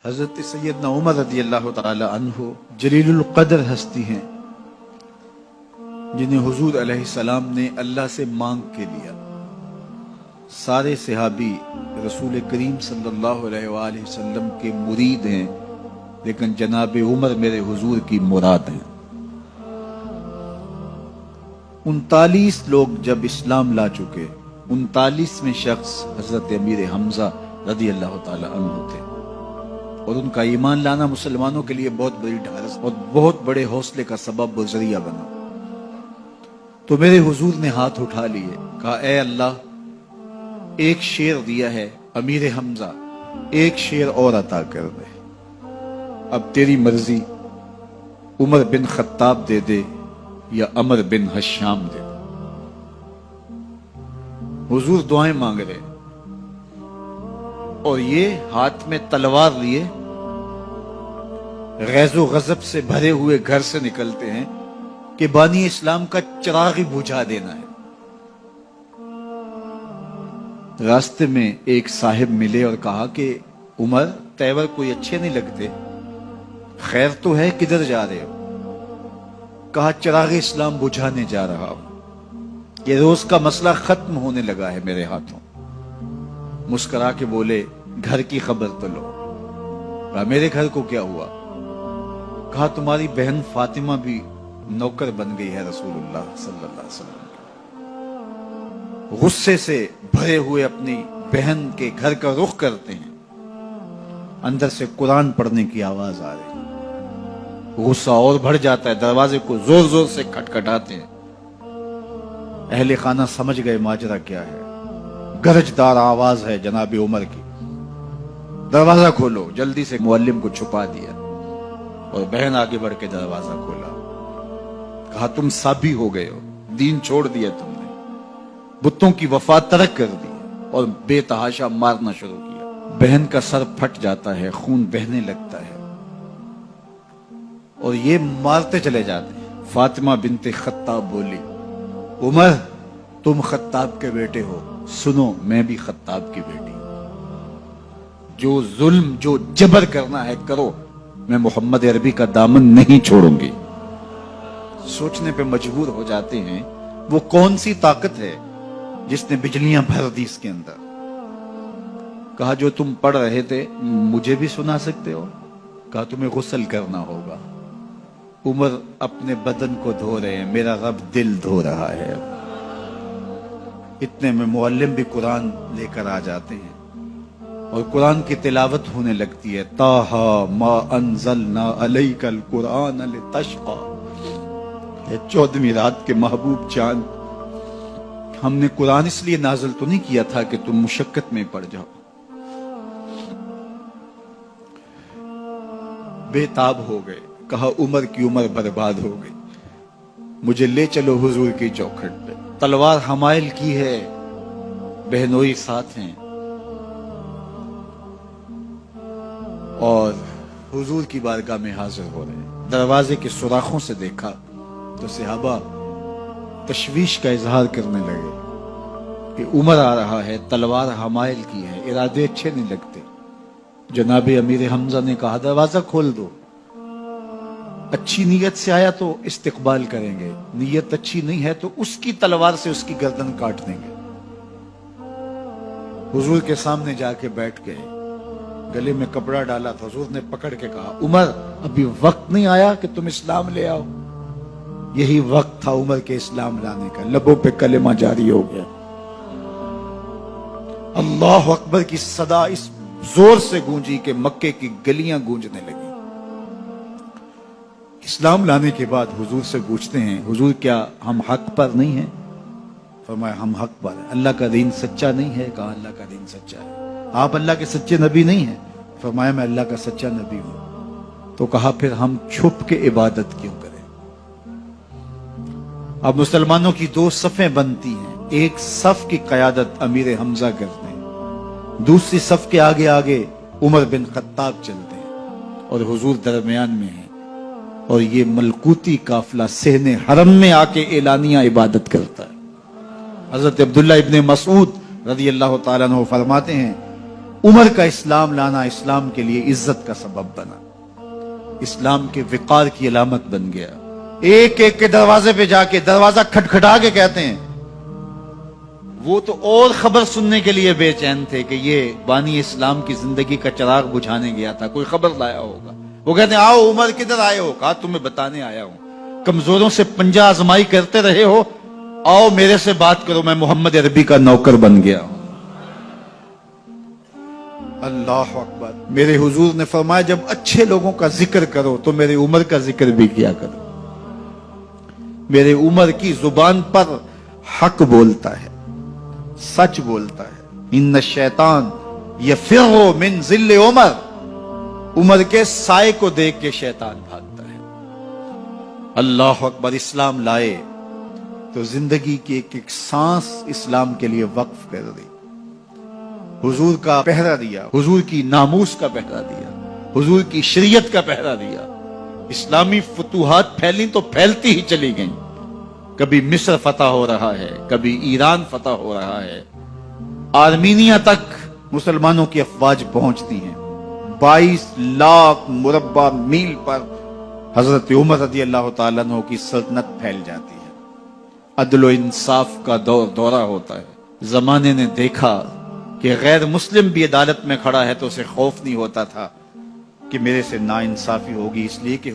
حضرت سیدنا عمر رضی اللہ تعالی عنہ جلیل القدر ہستی ہیں جنہیں حضور علیہ السلام نے اللہ سے مانگ کے لیا۔ سارے صحابی رسول کریم صلی اللہ علیہ وآلہ وسلم کے مرید ہیں، لیکن جناب عمر میرے حضور کی مراد ہیں۔ 39 لوگ جب اسلام لا چکے، 39ویں شخص حضرت امیر حمزہ رضی اللہ تعالی عنہ تھے، اور ان کا ایمان لانا مسلمانوں کے لیے بہت بڑی ڈھارس اور بہت بڑے حوصلے کا سبب و ذریعہ بنا۔ تو میرے حضور نے ہاتھ اٹھا لیے، کہا اے اللہ، ایک شیر دیا ہے امیر حمزہ، ایک شیر اور عطا کر دے، اب تیری مرضی، عمر بن خطاب دے دے یا عمر بن حشام دے دے۔ حضور دعائیں مانگ رہے اور یہ ہاتھ میں تلوار لیے غیظ و غضب سے بھرے ہوئے گھر سے نکلتے ہیں کہ بانی اسلام کا چراغ بجھا دینا ہے۔ راستے میں ایک صاحب ملے اور کہا کہ عمر، تیور کوئی اچھے نہیں لگتے، خیر تو ہے، کدھر جا رہے ہو؟ کہا چراغ اسلام بجھانے جا رہا ہوں، یہ روز کا مسئلہ ختم ہونے لگا ہے میرے ہاتھوں۔ مسکرا کے بولے گھر کی خبر تو لو۔ کہا میرے گھر کو کیا ہوا؟ کہا تمہاری بہن فاطمہ بھی نوکر بن گئی ہے رسول اللہ صلی اللہ علیہ وسلم۔ غصے سے بھرے ہوئے اپنی بہن کے گھر کا رخ کرتے ہیں، اندر سے قرآن پڑھنے کی آواز آ رہی، غصہ اور بڑھ جاتا ہے، دروازے کو زور زور سے کھٹکھٹاتے ہیں۔ اہل خانہ سمجھ گئے ماجرا کیا ہے، گرجدار آواز ہے جناب عمر کی، دروازہ کھولو۔ جلدی سے معلم کو چھپا دیا اور بہن آگے بڑھ کے دروازہ کھولا۔ کہا تم سابی ہو گئے ہو، دین چھوڑ دیا تم نے، بتوں کی وفا ترک کر دی اور بے تحاشا مارنا شروع کیا۔ بہن کا سر پھٹ جاتا ہے، خون بہنے لگتا ہے اور یہ مارتے چلے جاتے ہیں۔ فاطمہ بنت خطاب بولی عمر تم خطاب کے بیٹے ہو، سنو میں بھی خطاب کی بیٹی ہوں، جو ظلم جو جبر کرنا ہے کرو، میں محمد عربی کا دامن نہیں چھوڑوں گی۔ سوچنے پہ مجبور ہو جاتے ہیں وہ کون سی طاقت ہے جس نے بجلیاں بھر دی اس کے اندر۔ کہا جو تم پڑھ رہے تھے مجھے بھی سنا سکتے ہو؟ کہا تمہیں غسل کرنا ہوگا۔ عمر اپنے بدن کو دھو رہے ہیں، میرا رب دل دھو رہا ہے۔ اتنے میں معلم بھی قرآن لے کر آ جاتے ہیں اور قرآن کی تلاوت ہونے لگتی ہے۔ طٰہٰ ما انزلنا علیک القرآن لتشقیٰ، 14ویں رات کے محبوب چاند، ہم نے قرآن اس لیے نازل تو نہیں کیا تھا کہ تم مشقت میں پڑ جاؤ۔ بے تاب ہو گئے، کہا عمر کی عمر برباد ہو گئی، مجھے لے چلو حضور کی چوکھٹ پہ۔ تلوار حمائل کی ہے، بہنوئی ساتھ ہیں، اور حضور کی بارگاہ میں حاضر ہو رہے ہیں۔ دروازے کے سوراخوں سے دیکھا تو صحابہ تشویش کا اظہار کرنے لگے کہ عمر آ رہا ہے، تلوار حمائل کی ہے، ارادے اچھے نہیں لگتے۔ جناب امیر حمزہ نے کہا دروازہ کھول دو، اچھی نیت سے آیا تو استقبال کریں گے، نیت اچھی نہیں ہے تو اس کی تلوار سے اس کی گردن کاٹ دیں گے۔ حضور کے سامنے جا کے بیٹھ گئے، گلے میں کپڑا ڈالا تھا، حضور نے پکڑ کے کہا عمر ابھی وقت نہیں آیا کہ تم اسلام لے آؤ؟ یہی وقت تھا عمر کے اسلام لانے کا، لبوں پہ کلمہ جاری ہو گیا۔ اللہ اکبر کی صدا اس زور سے گونجی کہ مکے کی گلیاں گونجنے لگی۔ اسلام لانے کے بعد حضور سے پوچھتے ہیں حضور کیا ہم حق پر نہیں ہیں؟ فرمایا ہم حق پر ہیں۔ اللہ کا دین سچا نہیں ہے؟ کہا اللہ کا دین سچا ہے۔ آپ اللہ کے سچے نبی نہیں ہیں؟ فرمایا میں اللہ کا سچا نبی ہوں۔ تو کہا پھر ہم چھپ کے عبادت کیوں کریں؟ اب مسلمانوں کی 2 صفیں بنتی ہیں، ایک صف کی قیادت امیر حمزہ کرتے ہیں، دوسری صف کے آگے آگے عمر بن خطاب چلتے ہیں اور حضور درمیان میں ہیں، اور یہ ملکوتی قافلہ صحن حرم میں آ کے اعلانیہ عبادت کرتا ہے۔ حضرت عبداللہ ابن مسعود رضی اللہ تعالیٰ عنہ فرماتے ہیں عمر کا اسلام لانا اسلام کے لیے عزت کا سبب بنا، اسلام کے وقار کی علامت بن گیا۔ ایک ایک کے دروازے پہ جا کے دروازہ کھٹکھٹا کے کہتے ہیں، وہ تو اور خبر سننے کے لیے بے چین تھے کہ یہ بانی اسلام کی زندگی کا چراغ بجھانے گیا تھا، کوئی خبر لایا ہوگا۔ وہ کہتے ہیں آؤ عمر کدھر آئے ہو؟ کہا تمہیں بتانے آیا ہوں، کمزوروں سے پنجہ آزمائی کرتے رہے ہو، آؤ میرے سے بات کرو، میں محمد عربی کا نوکر بن گیا ہوں۔ اللہ اکبر۔ میرے حضور نے فرمایا جب اچھے لوگوں کا ذکر کرو تو میرے عمر کا ذکر بھی کیا کرو۔ میرے عمر کی زبان پر حق بولتا ہے، سچ بولتا ہے۔ ان الشیطان یفر من ظل عمر، عمر کے سائے کو دیکھ کے شیطان بھاگتا ہے۔ اللہ اکبر۔ اسلام لائے تو زندگی کی ایک ایک سانس اسلام کے لیے وقف کر دی، حضور کا پہرا دیا، حضور کی ناموس کا پہرا دیا، حضور کی شریعت کا پہرا دیا۔ اسلامی فتوحات پھیلی تو پھیلتی ہی چلی گئیں، کبھی مصر فتح ہو رہا ہے، کبھی ایران فتح ہو رہا ہے، آرمینیا تک مسلمانوں کی افواج پہنچتی ہیں۔ 22 لاکھ مربع میل پر حضرت عمر رضی اللہ تعالیٰ عنہ کی سلطنت پھیل جاتی ہے۔ عدل و انصاف کا دورہ ہوتا ہے۔ زمانے نے دیکھا کہ غیر مسلم بھی عدالت میں کھڑا ہے تو اسے خوف نہیں ہوتا تھا کہ میرے سے ناانصافی ہوگی، اس لیے کہ